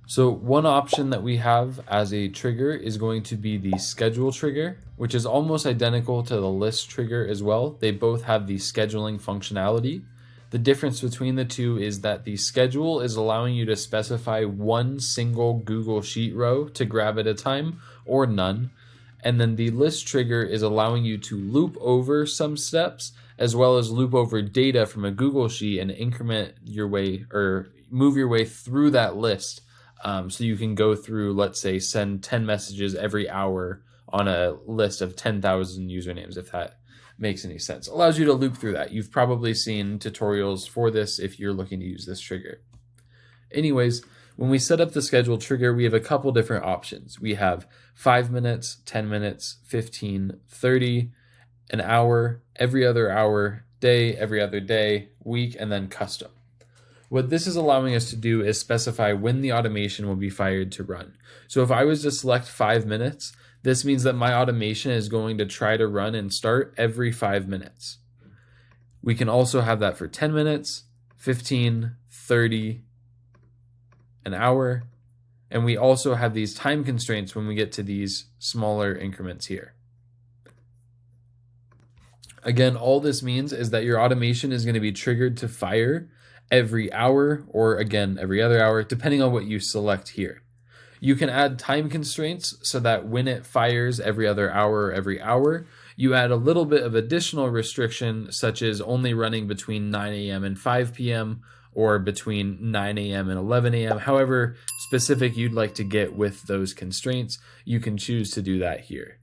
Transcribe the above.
So one option that we have as a trigger is going to be the schedule trigger, which is almost identical to the list trigger as well. They both have the scheduling functionality. The difference between the two is that the schedule is allowing you to specify one single Google Sheet row to grab at a time or none. And then the list trigger is allowing you to loop over some steps as well as loop over data from a Google Sheet and increment your way or move your way through that list. So you can go through, let's say, send 10 messages every hour on a list of 10,000 usernames, if that makes any sense. Allows you to loop through that. You've probably seen tutorials for this if you're looking to use this trigger. Anyways, when we set up the schedule trigger, we have a couple different options. We have 5 minutes, 10 minutes, 15, 30, an hour, every other hour, day, every other day, week, and then custom. What this is allowing us to do is specify when the automation will be fired to run. So if I was to select 5 minutes, this means that my automation is going to try to run and start every 5 minutes. We can also have that for 10 minutes, 15, 30, an hour, and we also have these time constraints when we get to these smaller increments here. Again, all this means is that your automation is going to be triggered to fire every hour or again every other hour, depending on what you select here. You can add time constraints so that when it fires every other hour or every hour, you add a little bit of additional restriction, such as only running between 9 a.m. and 5 p.m. or between 9 a.m. and 11 a.m. However specific you'd like to get with those constraints, you can choose to do that here.